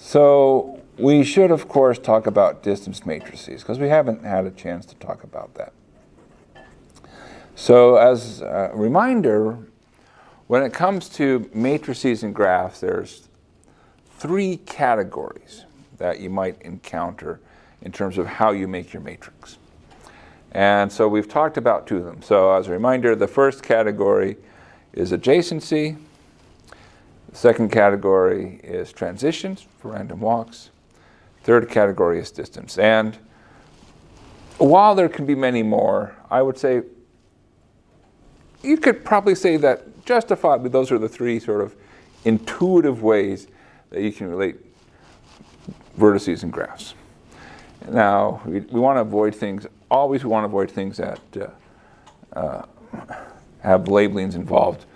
So we should, of course, talk about distance matrices, because we haven't had a chance to talk about that. So as a reminder, when it comes to matrices and graphs, there's 3 categories that you might encounter in terms of how you make your matrix. And so we've talked about 2 of them. So as a reminder, the first category is adjacency. The second category is transitions for random walks. Third category is distance. And while there can be many more, I would say you could probably say that justifiably those are the 3 sort of intuitive ways that you can relate vertices and graphs. Now, we want to avoid things, always we want to avoid things that have labelings involved.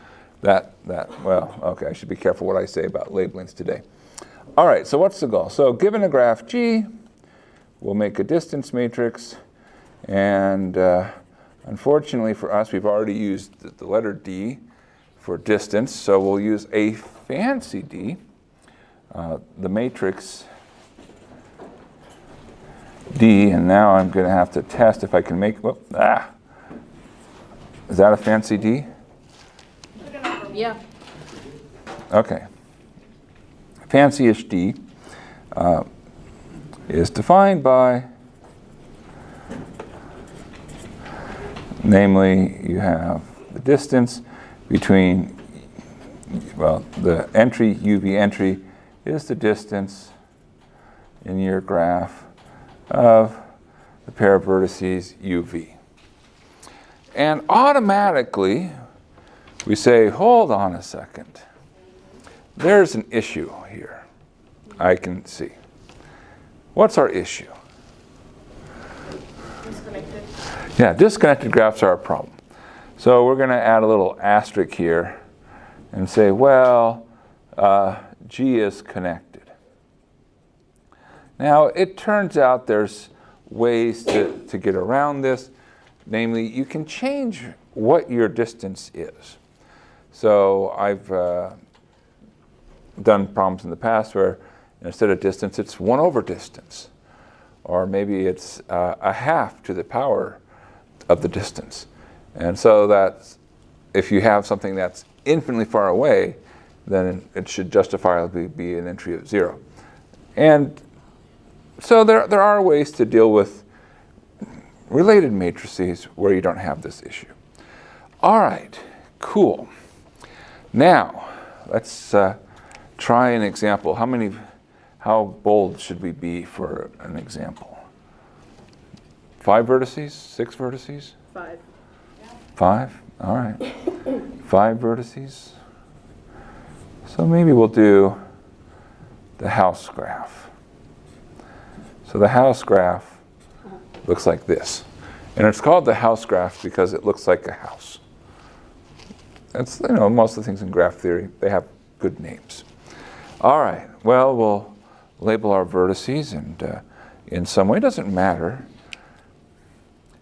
Well, okay, I should be careful what I say about labelings today. All right, so what's the goal? So given a graph G, we'll make a distance matrix, and unfortunately for us, we've already used the letter D for distance, so we'll use a fancy D. The matrix D, and now I'm going to have to test if I can make, is that a fancy D? Yeah. Okay. Fancy-ish D is defined by, namely, you have the distance between, well, the entry, UV entry, is the distance in your graph of the pair of vertices UV. And automatically, we say, hold on a second. There's an issue here, I can see. What's our issue? Disconnected. Yeah, disconnected graphs are a problem. So we're going to add a little asterisk here and say, well, G is connected. Now, it turns out there's ways to get around this. Namely, you can change what your distance is. So I've done problems in the past where instead of distance, it's 1 over distance. Or maybe it's a half to the power of the distance. And so that's, if you have something that's infinitely far away, then it should justifiably be an entry of 0. And so there are ways to deal with related matrices where you don't have this issue. All right, cool. Now, let's try an example. How bold should we be for an example? 5 vertices? 6 vertices? 5. 5? All right. 5 vertices. So maybe we'll do the house graph. So the house graph looks like this. And it's called the house graph because it looks like a house. That's, most of the things in graph theory, they have good names. All right, well, we'll label our vertices, and in some way, it doesn't matter.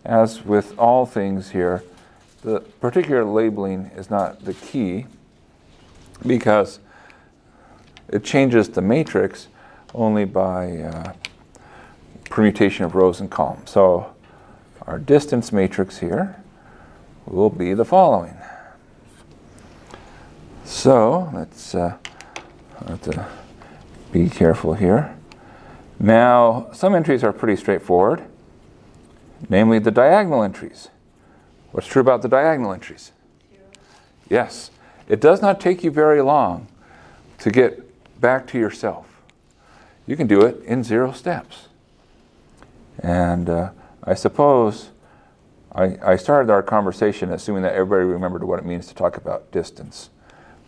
As with all things here, the particular labeling is not the key because it changes the matrix only by permutation of rows and columns. So our distance matrix here will be the following. So let's have to be careful here. Now, some entries are pretty straightforward, namely the diagonal entries. What's true about the diagonal entries? 0. Yes, it does not take you very long to get back to yourself. You can do it in 0 steps. And I suppose I started our conversation assuming that everybody remembered what it means to talk about distance.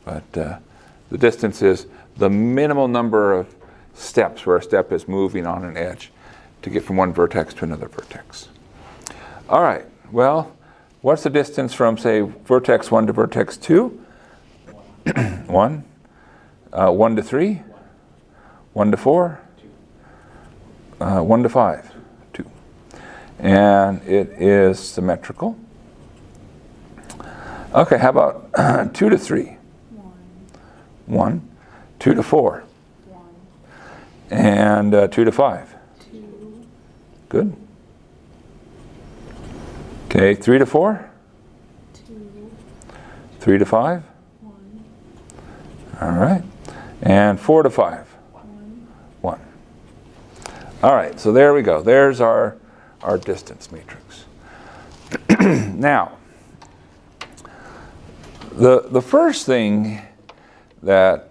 But the distance is the minimal number of steps where a step is moving on an edge to get from one vertex to another vertex. All right, well, what's the distance from, say, vertex 1 to vertex 2? 1. 1 to 3? 1 to 4? 1 to 5? 2. And it is symmetrical. Okay, how about 2 to 3? 1. 2 to 4? 1. And 2 to 5. 2. Good. Okay, 3 to 4. 2. 3 to 5. 1. All right. And 4 to 5. 1. 1. All right, so there we go. There's our distance matrix. Now, the first thing that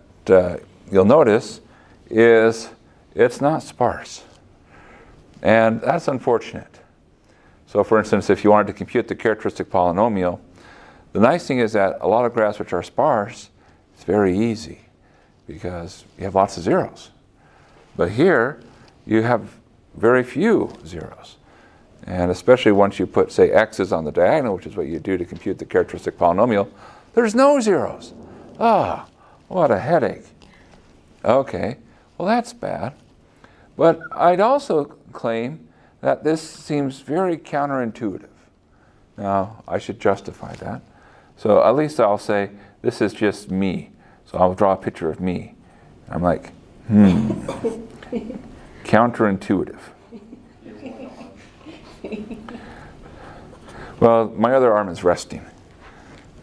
you'll notice is it's not sparse. And that's unfortunate. So for instance, if you wanted to compute the characteristic polynomial, the nice thing is that a lot of graphs which are sparse, it's very easy because you have lots of zeros. But here, you have very few zeros. And especially once you put, say, x's on the diagonal, which is what you do to compute the characteristic polynomial, there's no zeros. Ah, what a headache. Okay, well that's bad. But I'd also claim that this seems very counterintuitive. Now, I should justify that. So at least I'll say, this is just me. So I'll draw a picture of me. I'm like, counterintuitive. Well, my other arm is resting.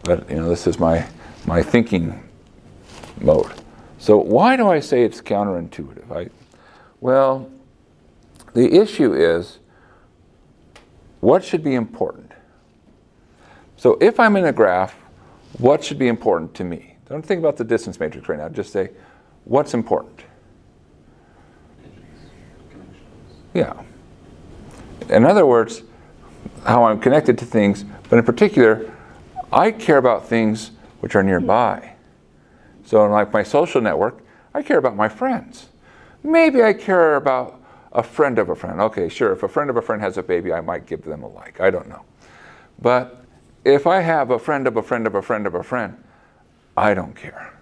But, this is my thinking mode. So why do I say it's counterintuitive? Well, the issue is, what should be important? So if I'm in a graph, what should be important to me? Don't think about the distance matrix right now. Just say, what's important? Yeah. In other words, how I'm connected to things, but in particular, I care about things which are nearby. So in like my social network, I care about my friends. Maybe I care about a friend of a friend. Okay, sure, if a friend of a friend has a baby, I might give them a like. I don't know. But if I have a friend of a friend of a friend of a friend, I don't care.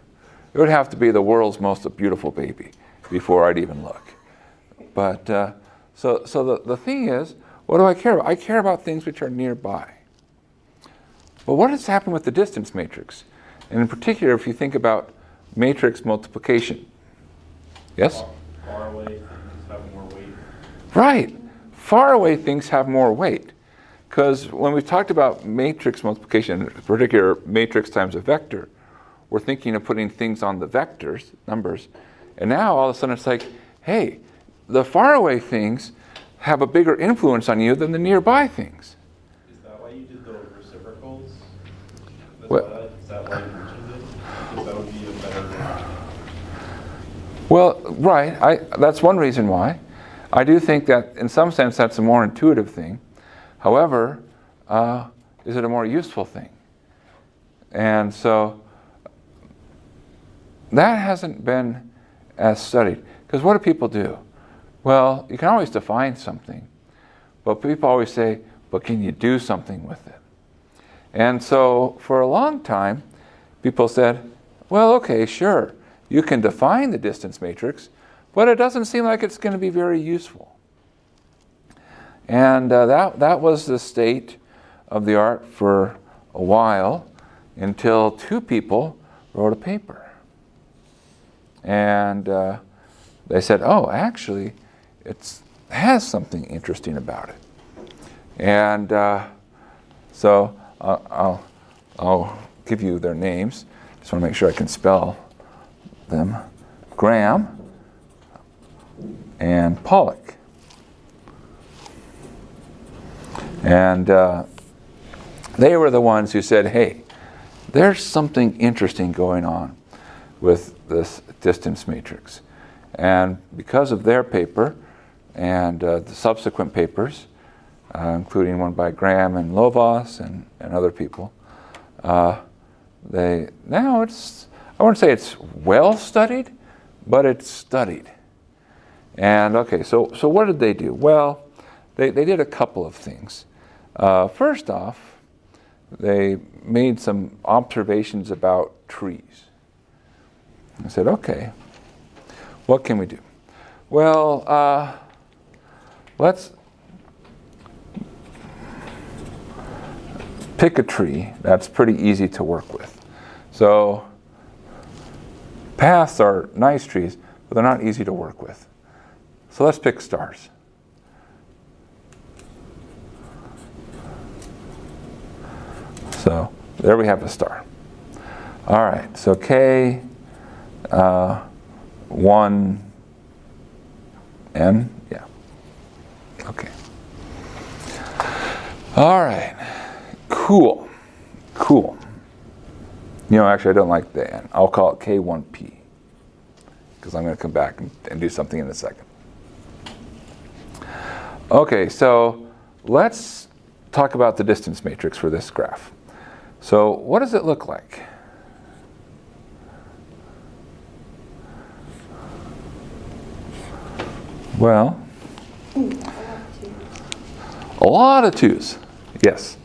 It would have to be the world's most beautiful baby before I'd even look. But so the thing is, what do I care about? I care about things which are nearby. But what has happened with the distance matrix? And in particular, if you think about matrix multiplication. Yes? Far away things have more weight. Right. Far away things have more weight. Because when we've talked about matrix multiplication, in particular matrix times a vector, we're thinking of putting things on the vectors, numbers. And now all of a sudden it's like, hey, the far away things have a bigger influence on you than the nearby things. Is that why you did the reciprocals? Is that why you mentioned it? Because that would be a better... Well, right. That's one reason why. I do think that in some sense that's a more intuitive thing. However, is it a more useful thing? And so that hasn't been as studied. Because what do people do? Well, you can always define something, but people always say, but can you do something with it? And so for a long time, people said, well, okay, sure, you can define the distance matrix, but it doesn't seem like it's going to be very useful. And that was the state of the art for a while, until two people wrote a paper. And they said, oh, actually, it has something interesting about it. And so I'll give you their names. Just want to make sure I can spell them. Graham and Pollak. And they were the ones who said, hey, there's something interesting going on with this distance matrix. And because of their paper and the subsequent papers, including one by Graham and Lovas and other people, now it's, I wouldn't say it's well studied, but it's studied. And okay, so what did they do? Well, they did a couple of things. First off, they made some observations about trees. I said, okay, what can we do? Well, let's pick a tree that's pretty easy to work with. So paths are nice trees, but they're not easy to work with. So let's pick stars. So there we have a star. All right, so K, 1, N, yeah. Okay. All right, cool. You know, actually I don't like the N. I'll call it K1P because I'm going to come back and do something in a second. Okay, so let's talk about the distance matrix for this graph. So what does it look like? Well, a lot of twos, yes.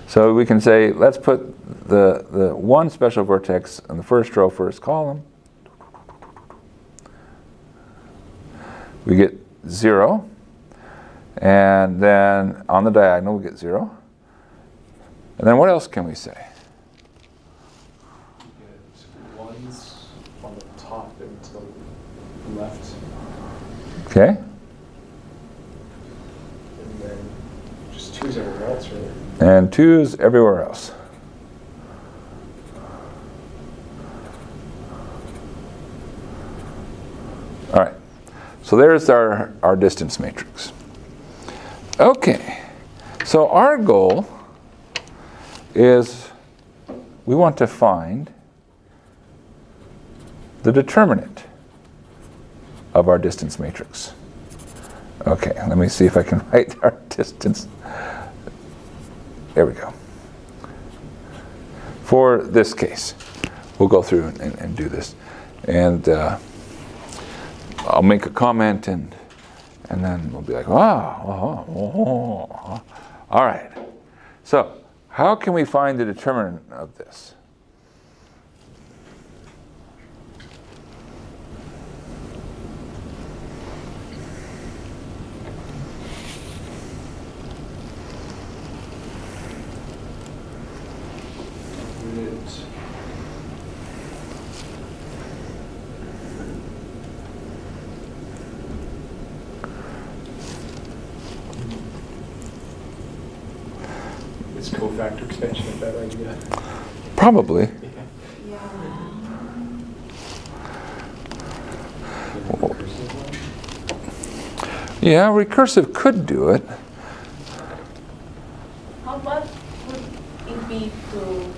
So we can say, let's put the one special vertex in the first row, first column. We get 0. And then on the diagonal, we get 0. And then what else can we say? You get ones on the top and to the left, Okay. and then just twos everywhere else, really. And 2's everywhere else. All right. So there's our distance matrix. Okay. So our goal is we want to find the determinant of our distance matrix. Okay, let me see if I can write our distance. There we go. For this case, we'll go through and do this. And I'll make a comment and then we'll be like, wow. All right. So, how can we find the determinant of this? Is cofactor expansion a bad idea? Probably. Yeah. Yeah, recursive could do it. How bad would it be to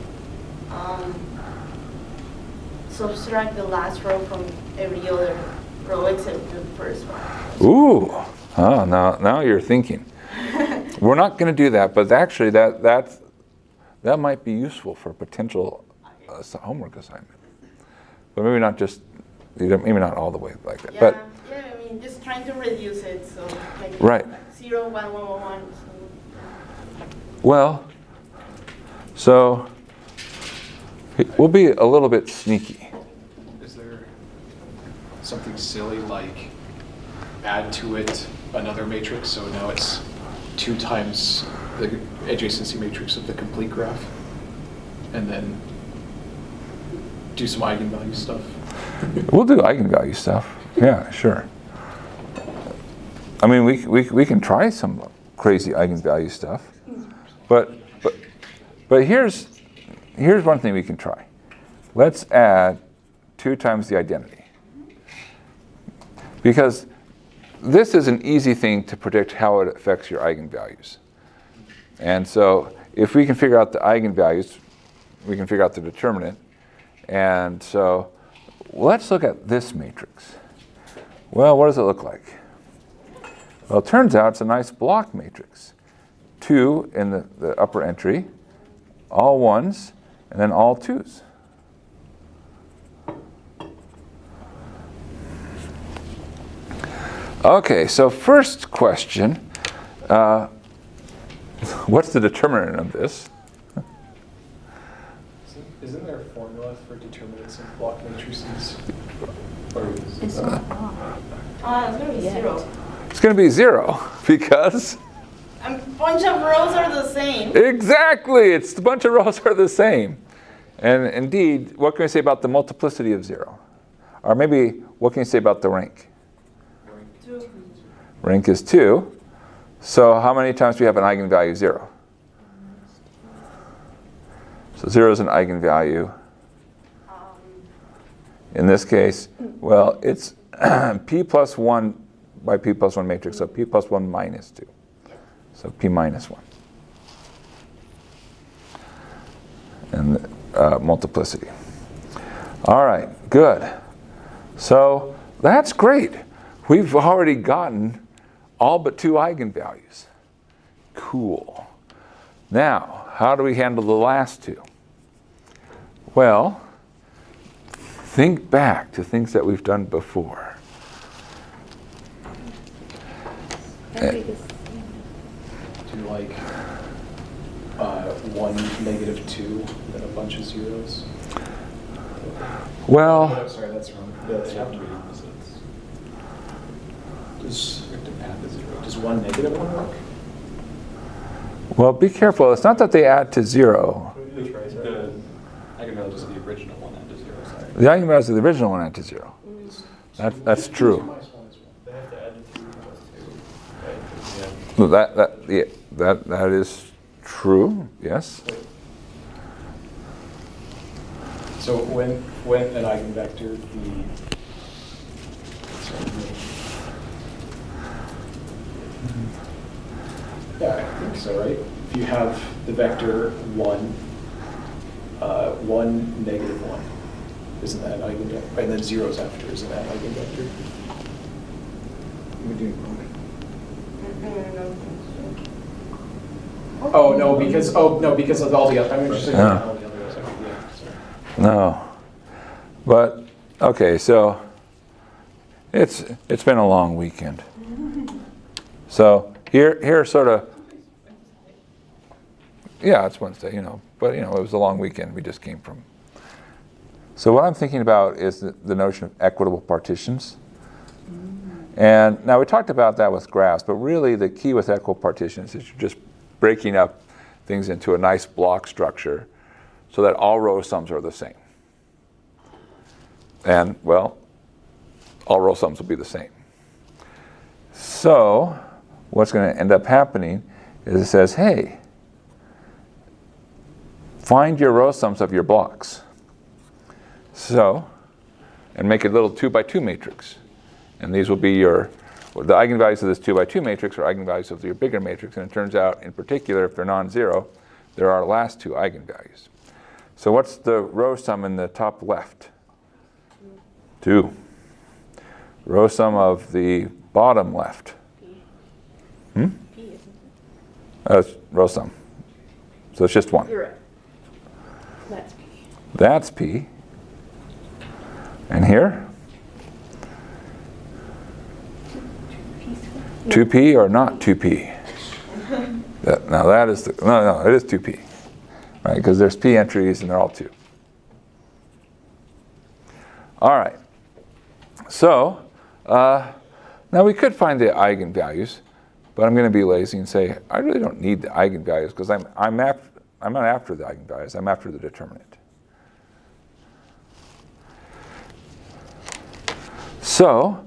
subtract the last row from every other row except the first one? Ooh, now you're thinking. We're not going to do that, but actually that might be useful for a potential homework assignment. But maybe not just, maybe not all the way like that. Yeah, But yeah, I mean, just trying to reduce it, so like right. 0, 1, 1, 1, 1. Well, so we'll be a little bit sneaky. Is there something silly like add to it another matrix, so now it's 2 times the adjacency matrix of the complete graph, and then do some eigenvalue stuff? We'll do eigenvalue stuff. Yeah, sure. I mean, we can try some crazy eigenvalue stuff, but here's one thing we can try. Let's add 2 times the identity, because this is an easy thing to predict how it affects your eigenvalues. And so if we can figure out the eigenvalues, we can figure out the determinant. And so let's look at this matrix. Well, what does it look like? Well, it turns out it's a nice block matrix. 2 in the upper entry, all 1s, and then all 2s. Okay, so first question, what's the determinant of this? Isn't there a formula for determinants of block matrices? Or It's not wrong. It's going to be Yet. 0. It's going to be 0 because A bunch of rows are the same. exactly, it's the bunch of rows are the same. And indeed, what can we say about the multiplicity of 0? Or maybe what can you say about the rank? 2. Rank is 2. So how many times do we have an eigenvalue 0? So 0 is an eigenvalue. In this case, well, it's p plus 1 by p plus 1 matrix, so p plus 1 minus 2. So p minus 1. And multiplicity. All right, good. So that's great. We've already gotten all but 2 eigenvalues. Cool. Now, how do we handle the last 2? Well, think back to things that we've done before. Do like 1, -2, then a bunch of zeros? Well, Oh, sorry, that's wrong. That's have to be opposites. Does path is 0. Does 1 -1 work? well, be careful. It's not that they add to 0. Which way, sorry? Eigenvalues of the original one add to 0, sorry. The eigenvalues of the original one add to 0. That's true. They have to add the 2 plus 2, right? 'Cause, yeah. That is true. Yes. So when an eigenvector, yeah, I think so, right? If you have the vector 1, 1, -1, isn't that an eigenvector? And then zeros after, isn't that an eigenvector? We're doing wrong. Oh, no, because of all the other, I'm just thinking about all the others. Okay, yeah, sorry. No. But okay, so it's been a long weekend. So here sort of, yeah, it's Wednesday, but it was a long weekend we just came from. So what I'm thinking about is the notion of equitable partitions. And now we talked about that with graphs, but really the key with equitable partitions is you're just breaking up things into a nice block structure so that all row sums are the same. And, well, all row sums will be the same. So what's going to end up happening is it says, hey, find your row sums of your blocks. So, and make a little 2 by 2 matrix. And these will be the eigenvalues of this 2 by 2 matrix are eigenvalues of your bigger matrix. And it turns out, in particular, if they're non-zero, there are last 2 eigenvalues. So what's the row sum in the top left? 2. Row sum of the bottom left. Row sum. So it's just 1. You're right. That's P. That's P. And here? 2P or not 2P? That is no, it is 2P, right? Because there's P entries and they're all 2. All right. So now we could find the eigenvalues, but I'm going to be lazy and say I really don't need the eigenvalues because I'm not after the eigenvalues. I'm after the determinant. So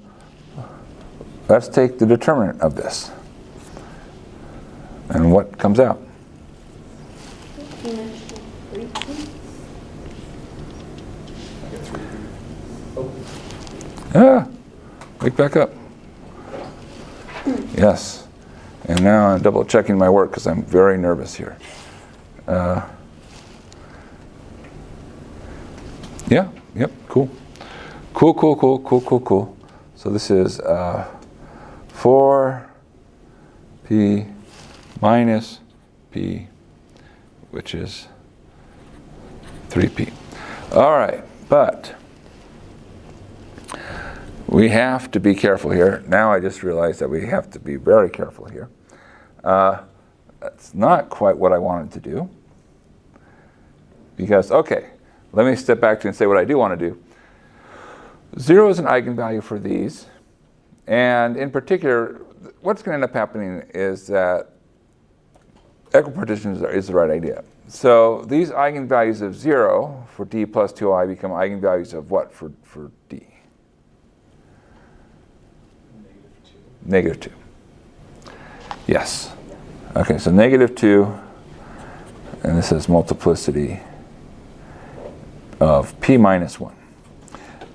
let's take the determinant of this. And what comes out? Wake back up. Yes. And now I'm double checking my work because I'm very nervous here. Yeah, yep, cool. Cool. So this is 4P minus P, which is 3P. All right, but we have to be careful here. Now I just realized that we have to be very careful here. That's not quite what I wanted to do. Because, okay, let me step back to and say what I do want to do. 0 is an eigenvalue for these. And in particular, what's going to end up happening is that equipartitions is the right idea. So these eigenvalues of 0 for d plus 2i become eigenvalues of what for d? -2. Yes. Okay, so -2, and this is multiplicity of p minus 1.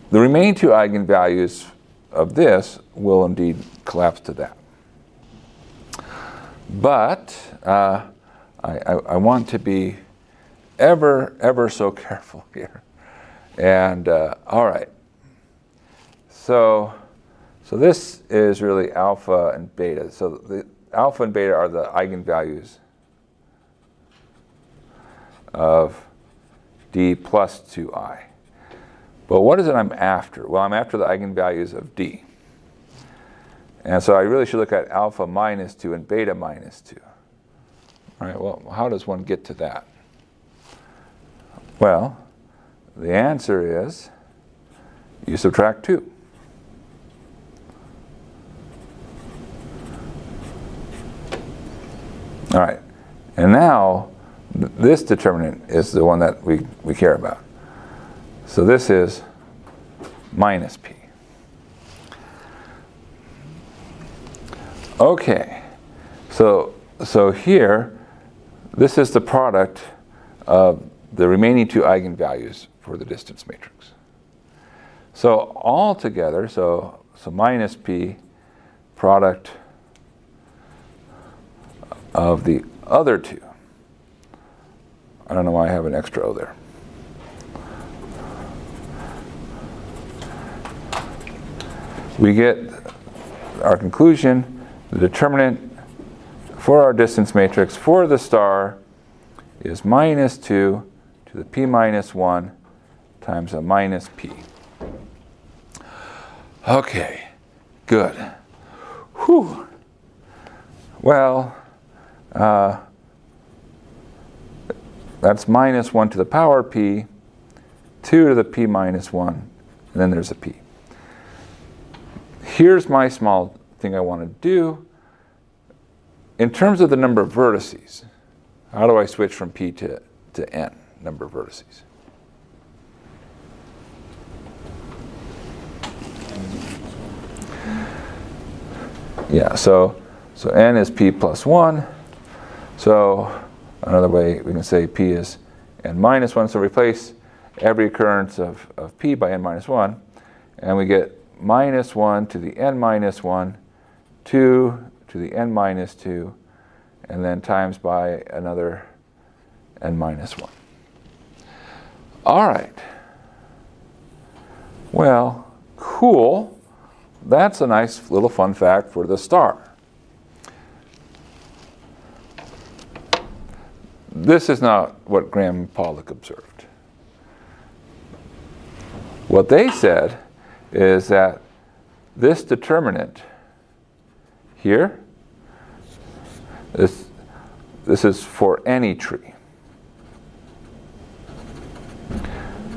The remaining two eigenvalues of this will indeed collapse to that. But I want to be ever so careful here. And all right. So this is really alpha and beta. So the alpha and beta are the eigenvalues of d plus 2i. But what is it I'm after? Well, I'm after the eigenvalues of d. And so I really should look at alpha minus 2 and beta minus 2. All right, well, how does one get to that? Well, the answer is you subtract 2. All right, and now this determinant is the one that we care about. So this is minus p. Okay, so here, this is the product of the remaining two eigenvalues for the distance matrix. So all together, so minus p product of the other two. I don't know why I have an extra O there. We get our conclusion, the determinant for our distance matrix for the star is -2 to the p minus 1 times a minus p. Okay, good. Whew. Well, that's -1 to the power p, 2 to the p minus 1, and then there's a p. Here's my small thing I want to do. In terms of the number of vertices, how do I switch from p to n, number of vertices? Yeah, so n is p plus 1. So another way we can say p is n minus 1. So replace every occurrence of p by n minus 1. And we get -1 to the n minus 1, 2 to the n minus 2, and then times by another n minus 1. All right. Well, cool. That's a nice little fun fact for the star. This is not what Graham-Pollak observed. What they said is that this determinant here, this is for any tree.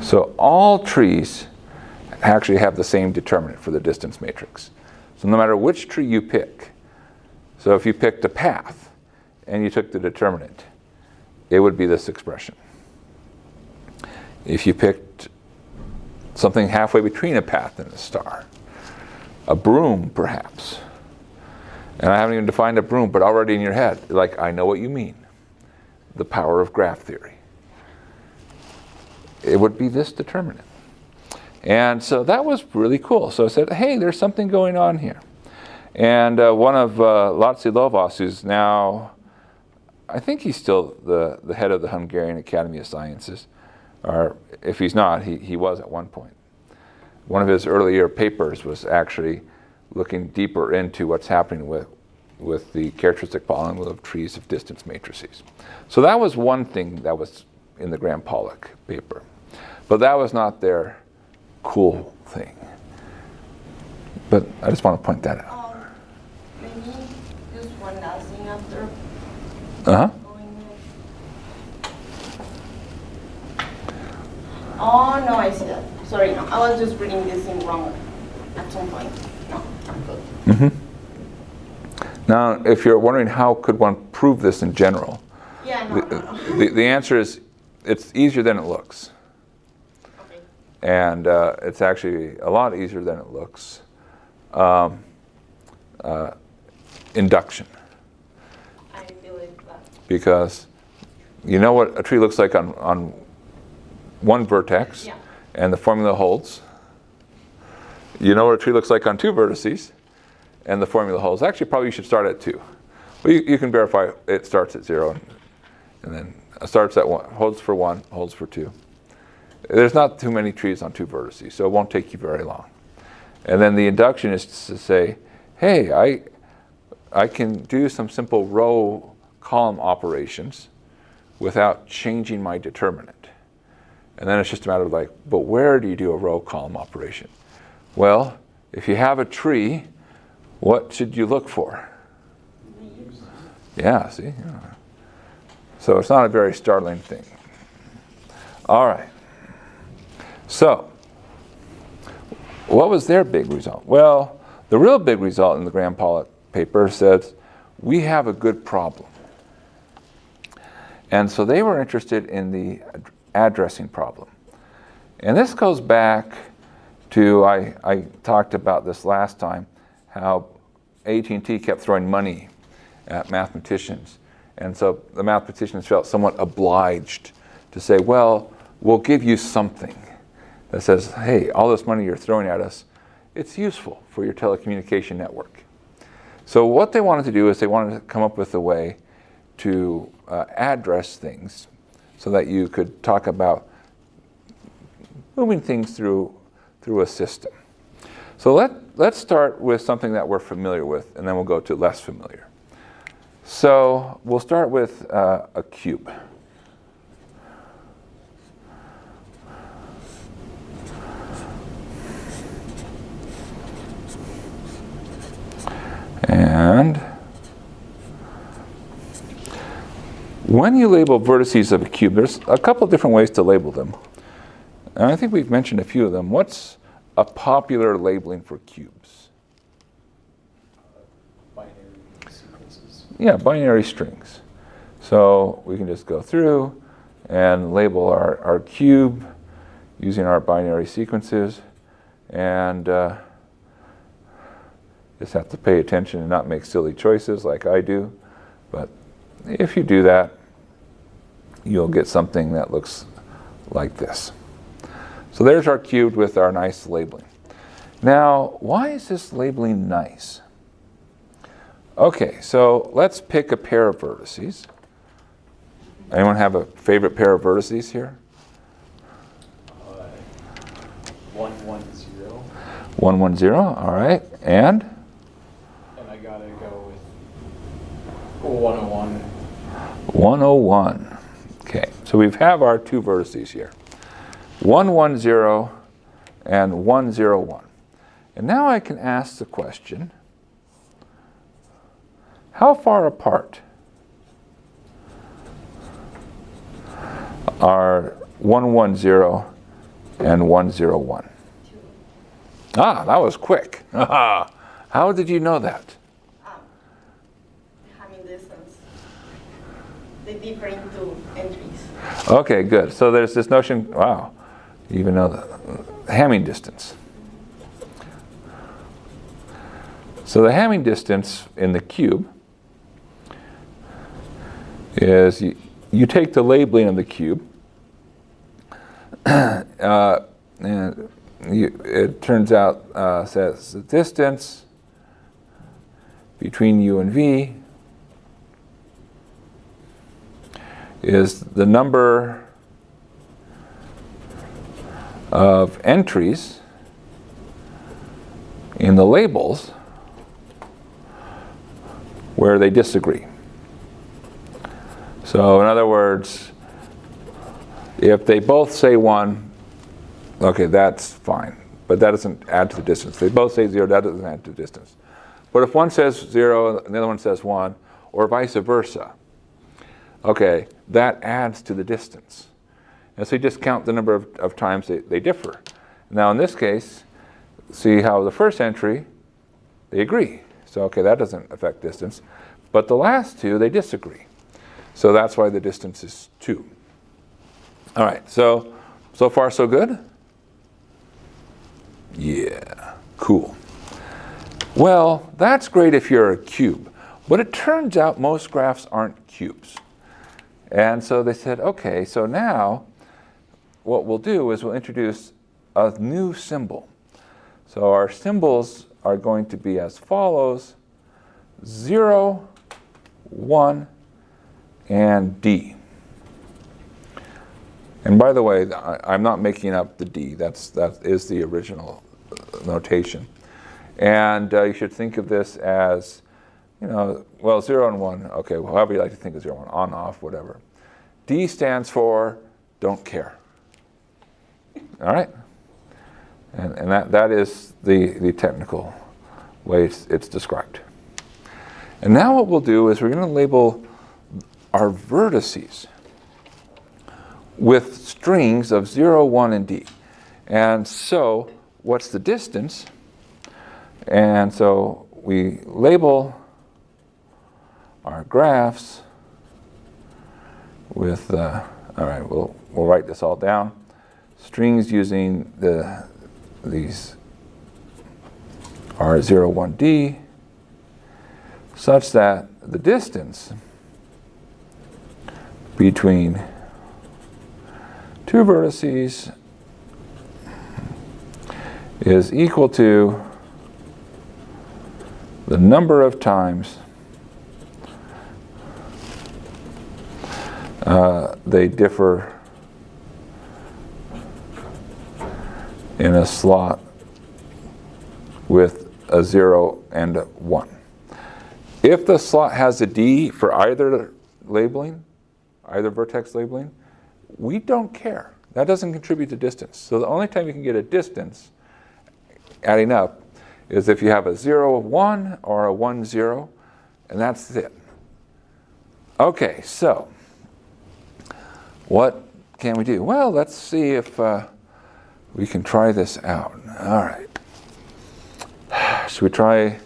So all trees actually have the same determinant for the distance matrix. So no matter which tree you pick, so if you picked a path and you took the determinant, it would be this expression. If you picked something halfway between a path and a star, a broom perhaps, and I haven't even defined a broom, but already in your head, like, I know what you mean, the power of graph theory. It would be this determinant. And so that was really cool. So I said, hey, there's something going on here. And one of Laci Lovas, who's now, I think he's still the head of the Hungarian Academy of Sciences, or if he's not, he was at one point. One of his earlier papers was actually looking deeper into what's happening with the characteristic polynomial of trees of distance matrices. So that was one thing that was in the Graham-Pollak paper. But that was not their cool thing. But I just want to point that out. Maybe just one last thing after Uh-huh. going there. Oh, no, I see that. Sorry, no, I was just reading this thing wrong at some point. No, I'm good. Mm-hmm. Now, if you're wondering how could one prove this in general, Yeah, no. the answer is it's easier than it looks. Okay. And it's actually a lot easier than it looks. Induction. because you know what a tree looks like on one vertex, Yeah. and the formula holds. You know what a tree looks like on two vertices, and the formula holds. Actually, probably you should start at 2. Well, you can verify it starts at 0, and then starts at 1, holds for 1, holds for 2. There's not too many trees on 2 vertices, so it won't take you very long. And then the induction is to say, hey, I can do some simple row column operations without changing my determinant. And then it's just a matter of like, but where do you do a row column operation? Well, if you have a tree, what should you look for? Yeah, see? Yeah. So it's not a very startling thing. All right. So, what was their big result? Well, the real big result in the Graham-Pollak paper says, we have a good problem. And so they were interested in the addressing problem. And this goes back to, I talked about this last time, how AT&T kept throwing money at mathematicians. And so the mathematicians felt somewhat obliged to say, well, we'll give you something that says, hey, all this money you're throwing at us, it's useful for your telecommunication network. So what they wanted to do is they wanted to come up with a way to address things so that you could talk about moving things through a system. So let's start with something that we're familiar with, and then we'll go to less familiar. So we'll start with a cube. And when you label vertices of a cube, there's a couple different ways to label them. And I think we've mentioned a few of them. What's a popular labeling for cubes? Binary sequences. Yeah, binary strings. So we can just go through and label our cube using our binary sequences, and just have to pay attention and not make silly choices like I do. But if you do that, you'll get something that looks like this. So there's our cube with our nice labeling. Now, why is this labeling nice? Okay, so let's pick a pair of vertices. Anyone have a favorite pair of vertices here? 1, 1, 0. 1, 1, 0, all right. And And I gotta go with 101. 101. Okay, so we have our 2 vertices here. 1, 1, 0 and 1, 0, 1. And now I can ask the question, how far apart are 1, 1, 0 and 1, 0, 1? Ah, that was quick. How did you know that? Having distance. They differ into entries. Okay, good. So there's this notion, wow, you even know the Hamming distance. So the Hamming distance in the cube is you take the labeling of the cube, and it turns out says the distance between u and v is the number of entries in the labels where they disagree. So in other words, if they both say 1, okay, that's fine, but that doesn't add to the distance. If they both say 0, that doesn't add to the distance. But if one says 0 and the other one says 1, or vice versa, okay, that adds to the distance. And so you just count the number of times they differ. Now in this case, see how the first entry, they agree. So okay, that doesn't affect distance. But the last 2, they disagree. So that's why the distance is 2. All right, so far so good? Yeah, cool. Well, that's great if you're a cube. But it turns out most graphs aren't cubes. And so they said, okay, so now what we'll do is we'll introduce a new symbol. So our symbols are going to be as follows: 0, 1, and D. And by the way, I'm not making up the D. That is the original notation. And you should think of this as, well, 0 and 1, okay, well, however you like to think of 0 and 1, on, off, whatever. D stands for don't care. All right? And that is the technical way it's described. And now what we'll do is we're going to label our vertices with strings of 0, 1, and D. And so what's the distance? And so we label our graphs with, all right, we'll write this all down. Strings using these are 0, 1, D, such that the distance between two vertices is equal to the number of times they differ in a slot with a 0 and a 1. If the slot has a D for either labeling, either vertex labeling, we don't care. That doesn't contribute to distance. So the only time you can get a distance adding up is if you have a 0, 1 or a 1, 0, and that's it. Okay, so what can we do? Well, let's see if we can try this out. All right. Should we try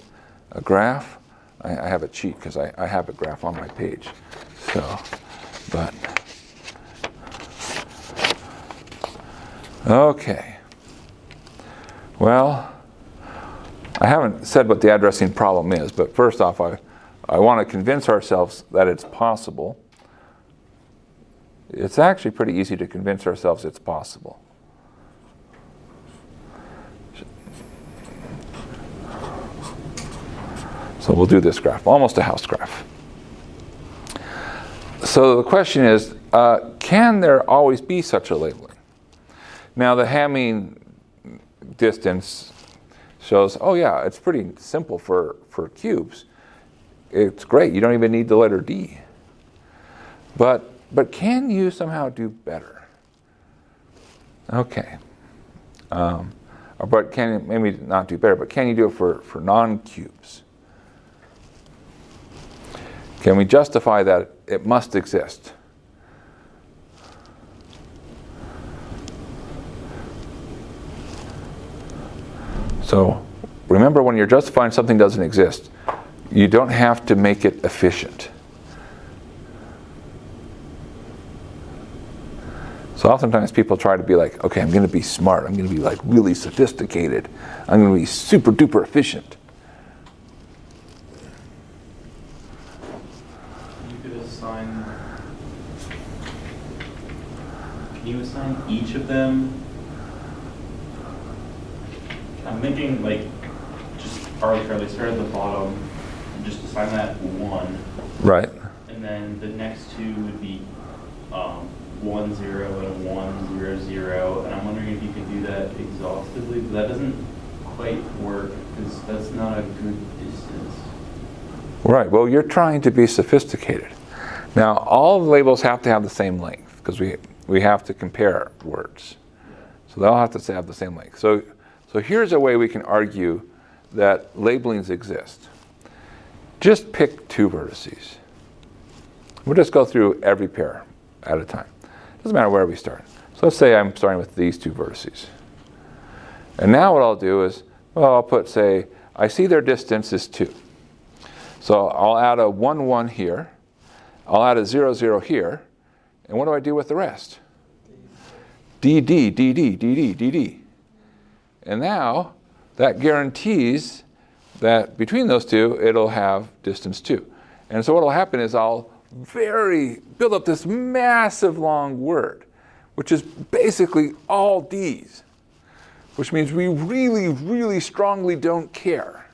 a graph? I have a cheat because I have a graph on my page. So, but, okay. Well, I haven't said what the addressing problem is, but first off, I want to convince ourselves that it's possible. It's actually pretty easy to convince ourselves it's possible. So we'll do this graph, almost a house graph. So the question is, can there always be such a labeling? Now the Hamming distance shows, oh yeah, it's pretty simple for cubes. It's great, you don't even need the letter D. But can you somehow do better? Okay. But can you maybe not do better, but can you do it for non-cubes? Can we justify that it must exist? So remember, when you're justifying something doesn't exist, you don't have to make it efficient. So oftentimes people try to be like, okay, I'm going to be smart. I'm going to be like really sophisticated. I'm going to be super duper efficient. Can you assign each of them? I'm thinking like just arbitrarily start at the bottom and just assign that 1. Right. And then the next two would be 1, 0 and a 1, 0, 0. And I'm wondering if you could do that exhaustively, but that doesn't quite work because that's not a good distance. Right. Well, you're trying to be sophisticated. Now, all the labels have to have the same length because we have to compare words. So they'll have to have the same length. So here's a way we can argue that labelings exist. Just pick 2 vertices. We'll just go through every pair at a time. Doesn't matter where we start. So let's say I'm starting with these 2 vertices. And now what I'll do is, well, I'll put, say, I see their distance is 2. So I'll add a 1, 1 here. I'll add a 0, 0 here. And what do I do with the rest? D, D, D, D, D, D, D, D. And now that guarantees that between those two, it'll have distance 2. And so what will happen is I'll build up this massive long word, which is basically all D's, which means we really, really strongly don't care.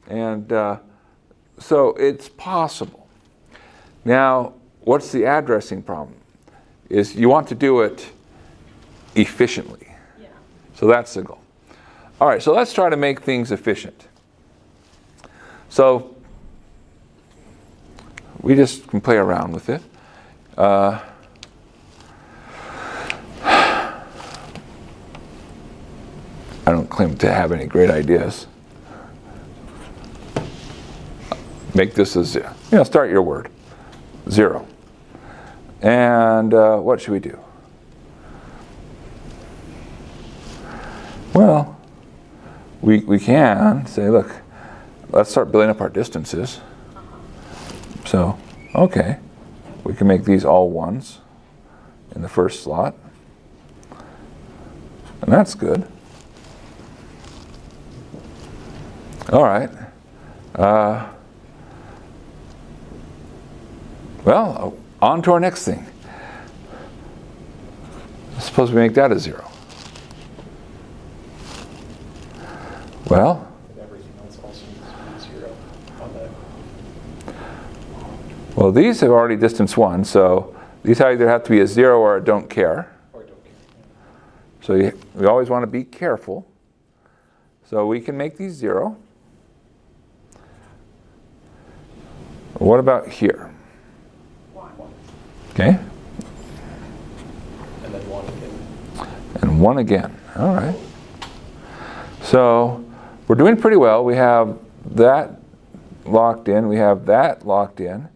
And so it's possible. Now, what's the addressing problem? Is you want to do it efficiently. Yeah. So that's the goal. All right, so let's try to make things efficient. So we just can play around with it. I don't claim to have any great ideas. Make this a 0. Start your word. 0. And what should we do? Well, we can say, look, let's start building up our distances. So, okay, we can make these all 1s in the first slot. And that's good. All right. Well, on to our next thing. Suppose we make that a 0. Well, And everything else also needs to be 0 on that. well, these have already distance 1, so these either have to be a 0 or a don't care. Or don't care. So we always want to be careful. So we can make these 0. What about here? 1. Okay, And then 1 again. and 1 again. All right. So we're doing pretty well. We have that locked in. We have that locked in.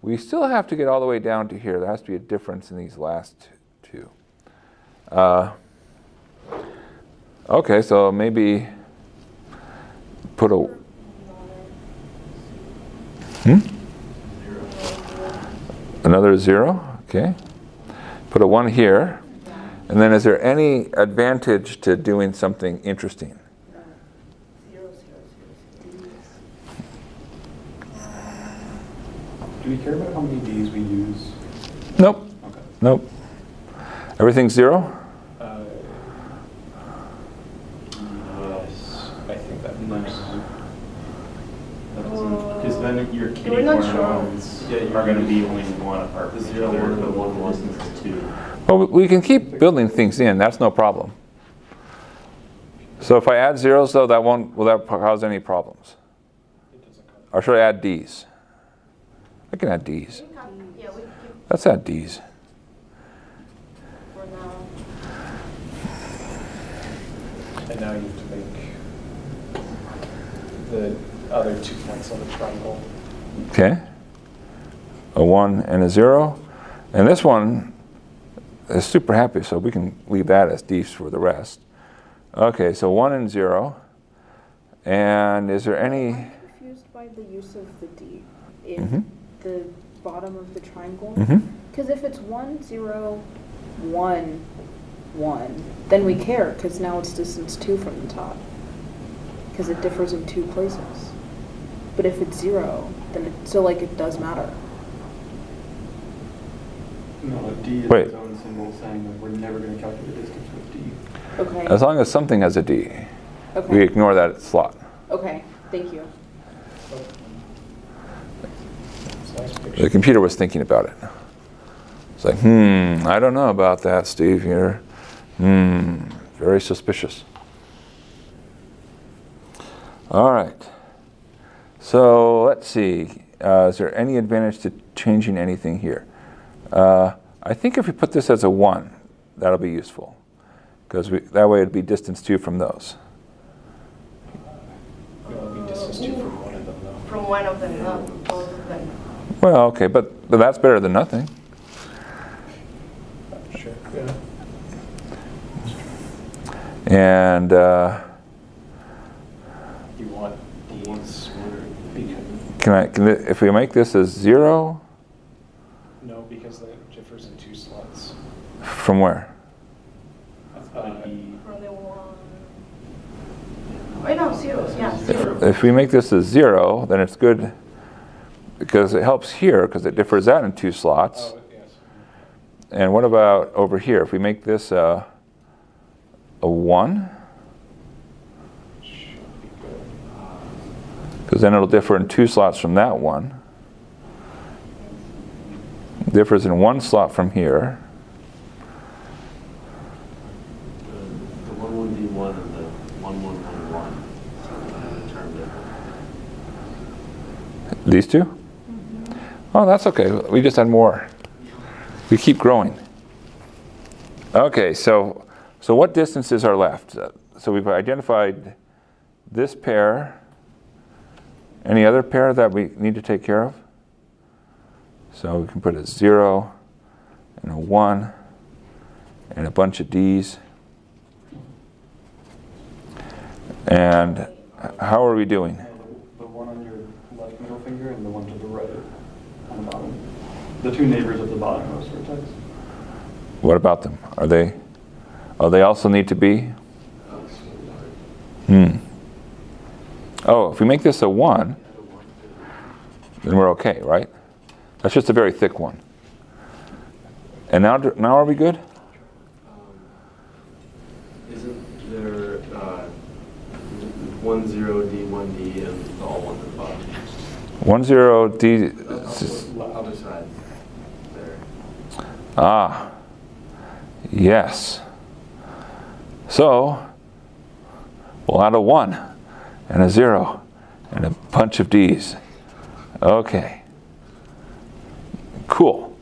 We still have to get all the way down to here. There has to be a difference in these last 2. Okay, so maybe put a... Another 0, okay. Put a 1 here. And then is there any advantage to doing something interesting? 0, 0, 0, 0. Do we care about how many D's we use? Nope. Okay. Nope. Everything's 0? Yes, I think that works. Because then your kitty We're not corner sure. ones are going to be only 1 apart from each other, but one distance is 2. Well, we can keep building things in. That's no problem. So if I add 0s, though, will that cause any problems? It doesn't come. Or should I add D's? I can add D's. We keep Let's add D's. for now. And now you have to make the other 2 points on the triangle. Okay. A 1 and a 0. And this one is super happy, so we can leave that as D's for the rest. Okay, so 1 and 0. And is there any... I'm confused by the use of the D in Mhm. the bottom of the triangle. Mhm. Because if it's 1, 0, 1, 1, then we care, because now it's distance 2 from the top. Because it differs in 2 places. But if it's 0, then it does matter. No, D is Wait. its own symbol saying that we're never going to calculate distance with D. Okay. As long as something has a D, we Okay. ignore that slot. Okay. Thank you. It's a nice The picture. computer was thinking about it. It's like, I don't know about that, Steve. You're, very suspicious. All right. So let's see. Is there any advantage to changing anything here? I think if we put this as a 1, that'll be useful. Because that way it'd be distance 2 from those. It'll be distance 2 from one of them, though. From one of them, not both of them. Well, okay, but that's better than nothing. Sure. Yeah. And You want D's if we make this as 0, no, because that differs in 2 slots. from where? Would be From the 1. Wait, no, 0. Yeah, 0. If we make this as 0, then it's good. because it helps here because it differs that in 2 slots. Oh, yes. And what about over here? If we make this a 1, Should be good. because then it'll differ in 2 slots from that one. Differs in 1 slot from here. The 11D1 and the 1111 term difference. These 2? Oh, that's okay. We just had more. We keep growing. Okay, so what distances are left? So we've identified this pair. Any other pair that we need to take care of? So we can put a 0 and a 1 and a bunch of D's. And how are we doing? The one on your left middle finger and the one to the right on the bottom. The 2 neighbors of the bottommost vertex. What about them? Are they also need to be? Oh, if we make this a 1, then we're okay, right? That's just a very thick one. And now are we good? Isn't there 10D, 1D, and all ones at the bottom? 10D. Other side. There. Ah, yes. So we'll add a 1 and a 0 and a bunch of D's. Okay. Cool.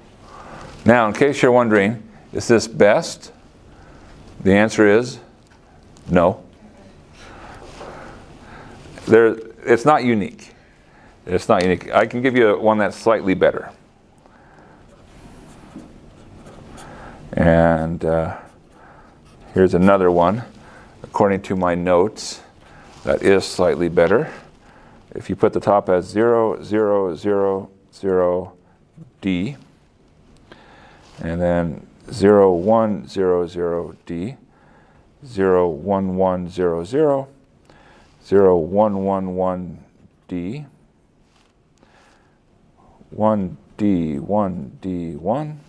Now, in case you're wondering, is this best? The answer is no. It's not unique. It's not unique. I can give you one that's slightly better. And here's another one, according to my notes, that is slightly better. If you put the top as 0, 0, 0, 0, D, and then 0, 1, 0, 0, D, 0, 1, 1, 0, 0, 0, 1, 1, 1, D, 1, D, 1, D, 1,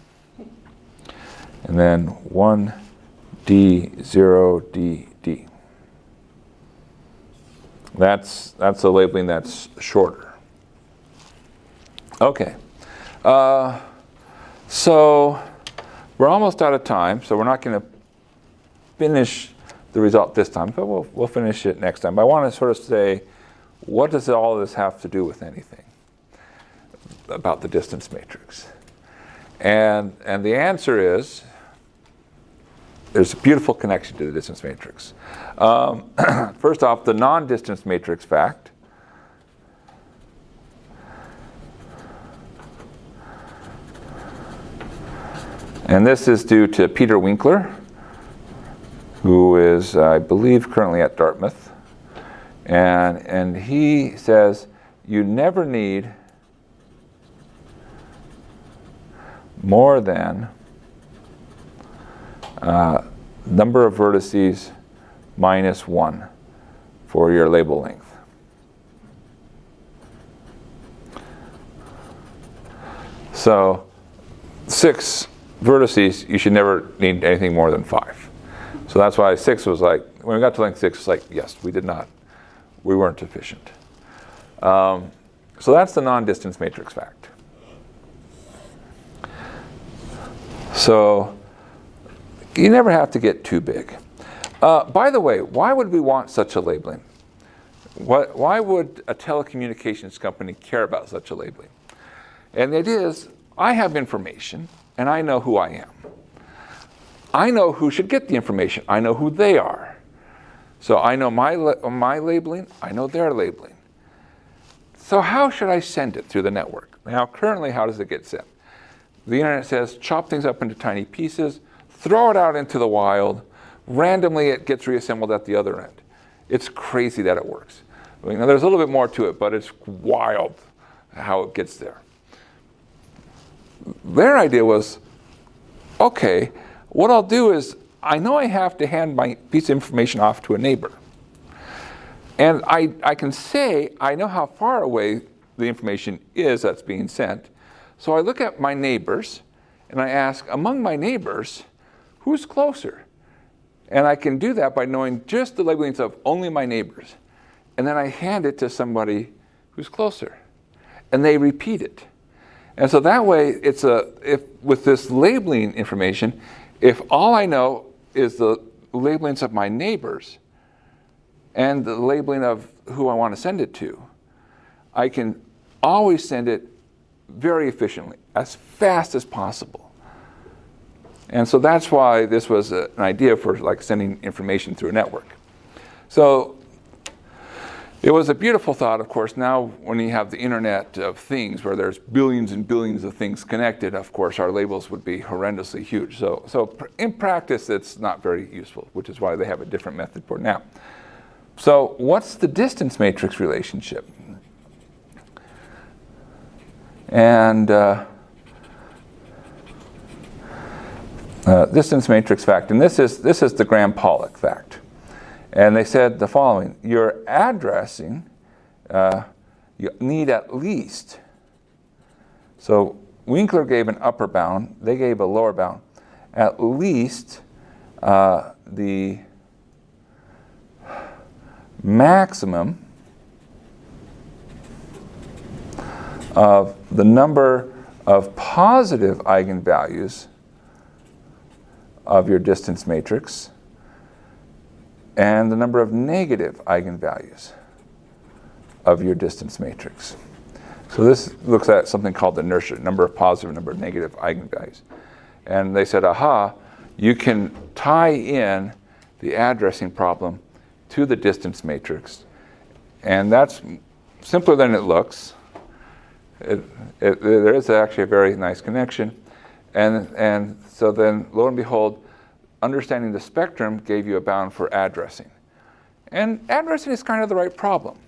and then 1, D, 0, D, D. That's a labeling that's shorter. Okay. So we're almost out of time, so we're not going to finish the result this time, but we'll finish it next time. But I want to sort of say, what does all of this have to do with anything about the distance matrix? And the answer is, there's a beautiful connection to the distance matrix. First off, the non-distance matrix fact. And this is due to Peter Winkler, who is, I believe, currently at Dartmouth. And he says, you never need more than number of vertices minus 1 for your label length. So 6 vertices, you should never need anything more than 5. So that's why 6 was like, when we got to length 6, it's like, yes, we weren't efficient. So that's the non-distance matrix fact. So you never have to get too big. By the way, why would we want such a labeling? Why would a telecommunications company care about such a labeling? And the idea is, I have information, and I know who I am. I know who should get the information. I know who they are. So I know my labeling. I know their labeling. So how should I send it through the network? Now, currently, how does it get sent? The internet says, chop things up into tiny pieces, throw it out into the wild. Randomly, it gets reassembled at the other end. It's crazy that it works. Now, there's a little bit more to it, but it's wild how it gets there. Their idea was, okay, what I'll do is, I know I have to hand my piece of information off to a neighbor. And I can say, I know how far away the information is that's being sent. So I look at my neighbors and I ask, among my neighbors, who's closer? And I can do that by knowing just the labelings of only my neighbors. And then I hand it to somebody who's closer. And they repeat it. And so that way, if with this labeling information, if all I know is the labelings of my neighbors and the labeling of who I want to send it to, I can always send it very efficiently, as fast as possible. And so that's why this was an idea for like sending information through a network. So it was a beautiful thought, of course. Now when you have the Internet of Things, where there's billions and billions of things connected, of course our labels would be horrendously huge. So in practice it's not very useful, which is why they have a different method for it now. So what's the distance matrix relationship? And distance matrix fact, and this is the Graham-Pollak fact. And they said the following: your addressing, you need at least. So Winkler gave an upper bound, they gave a lower bound. At least the maximum of the number of positive eigenvalues of your distance matrix and the number of negative eigenvalues of your distance matrix. So this looks at something called the inertia, number of positive, number of negative eigenvalues. And they said, aha, you can tie in the addressing problem to the distance matrix. And that's simpler than it looks. There is actually a very nice connection. And so then, lo and behold, understanding the spectrum gave you a bound for addressing. And addressing is kind of the right problem.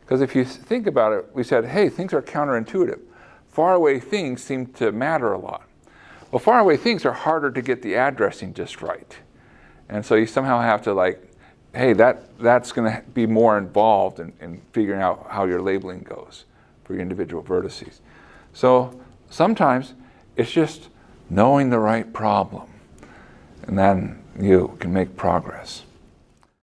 Because if you think about it, we said, hey, things are counterintuitive. Faraway things seem to matter a lot. Well, faraway things are harder to get the addressing just right. And so you somehow have to like, hey, that's going to be more involved in figuring out how your labeling goes for your individual vertices. So sometimes it's just knowing the right problem, and then you can make progress.